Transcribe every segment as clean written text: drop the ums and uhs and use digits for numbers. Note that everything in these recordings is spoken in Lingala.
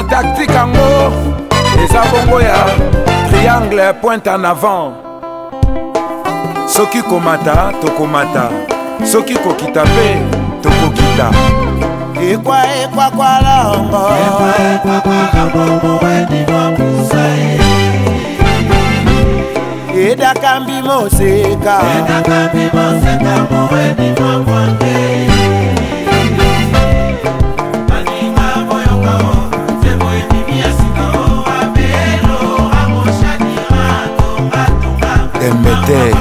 na tactique yango eza bongo ya triangle pointe en avant. Soki komata tokomata, soki kokita pe tokokita. Ekwa kwa longo, eda kambi moseka, Dembete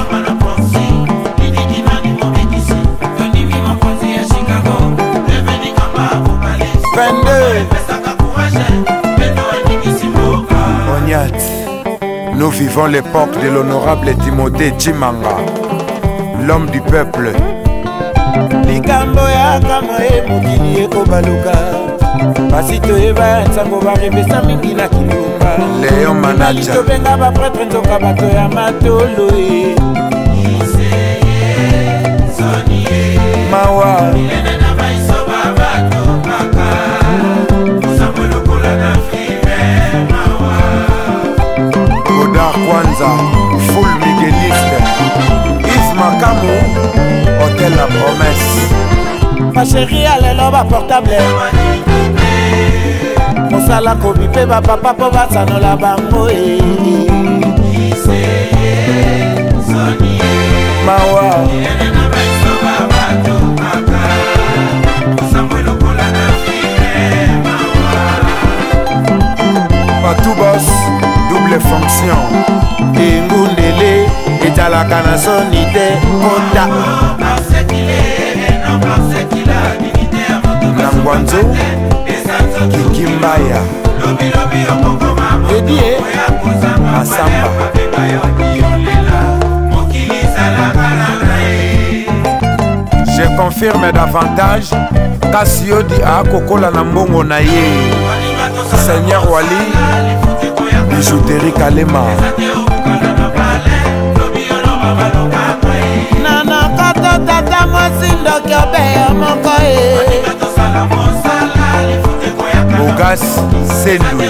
Onyat. Nous vivons l'époque de l'honorable Timothée Chimanga, l'homme du peuple. Likambo ya kama mokili ekobaluka, basi toyeba ntango barembesa mingi na kilumba. Léon Manaja tobenga bapretre nzoka bato ya matolo Mawa Godard Kwanza, full migueliste. Yves Makamu, Hôtel La Promesse. Ma chérie alelo ba portable mosala kobipe ba papa po basanola bango Mawa Patou Boss, double fonction. Engundele etalaka na sonite kota Nangwanzo Kikimbaya Edie Masamba Je confirme davantage Kasio di Akokola Nambongo Naye Seigneur Wali Bijouterie Kalema Nana kato tata mosindo kyobeya moko Bogas Sendou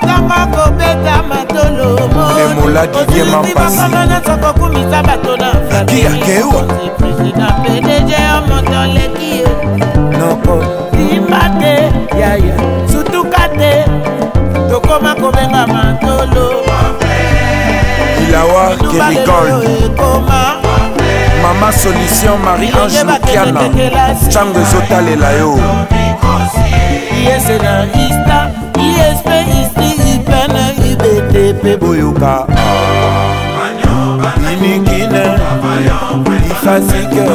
Tanga kobeta matolo Emola Didier Mampasi Kia Kewa Président PDG Motoleki Noko Timbate Yaya Sutukate Tokoma kobenga matolo Ilawa Kerigold Mama Solution Marie-Ange Lukiana Chango Zotale Layo Yesena Ista ISP Isti Ipena IBTP Boyoka Inikine Ifasike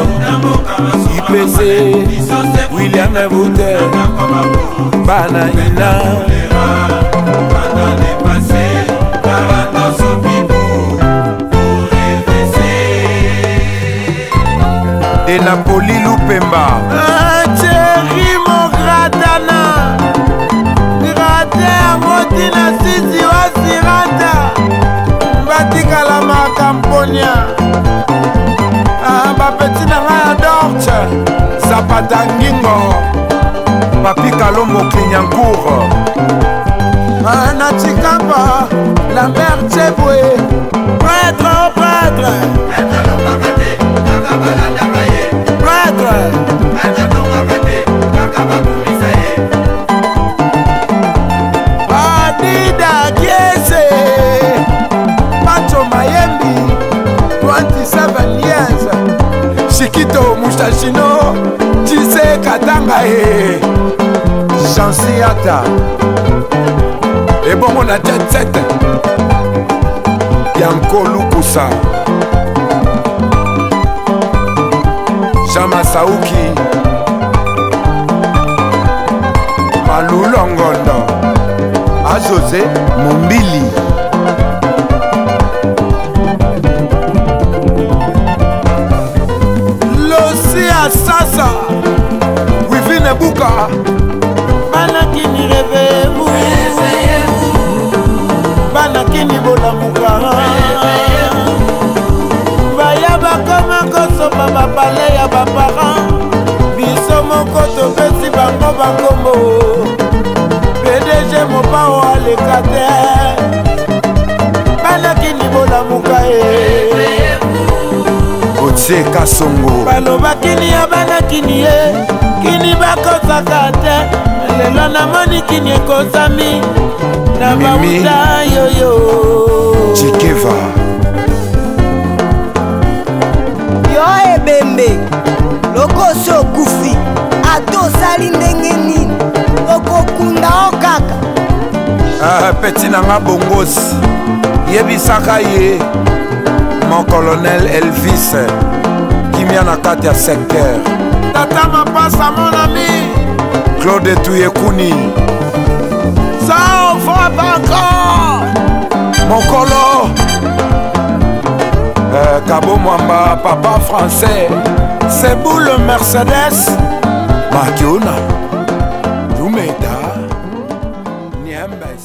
IPC William Ebouter Bana Ina Et Napoli Lupemba Thierry Mogratana Grater Motina Sisi Wasirata Batikala Makamponia Bapeti Nanga Dorche Zapata Ngingo Papi Kalombo Clignacourt Chikapa Lambert Cheboué Prêtre au prêtre Adida Kiese Pacho Mayembi 27 years Chiquito Mouchachino Tise Katanga Chansiata Et bon on a jet set Yanko Lukusa Jama Saouki Malou Longondo Azose Mombili Losia Sasa Wivine Buka Banakini réveillez-vous Banakini Bolamuka Baya bakoma kosopa bapale ya baparent Biso moko bankombo PDG mopao aleka te banakini bolamuka Otie Kasongo balobakini ya banakini ye kini bakosaka te lelo namoni kini ekosami na bauta yoyo Chikeva yo ebembe lokoso okufi ata osali ndenge nini okokunda o kaka peti nanga bongosi yebisaka ye mon colonel Elvis kimia na kati ya secteur tata mapasa mon ami Claude Tuyekuni ça on frappe encore Mokolo Kabo Mwamba papa français Sebou le Mercedes Makiona Lumeda Niembes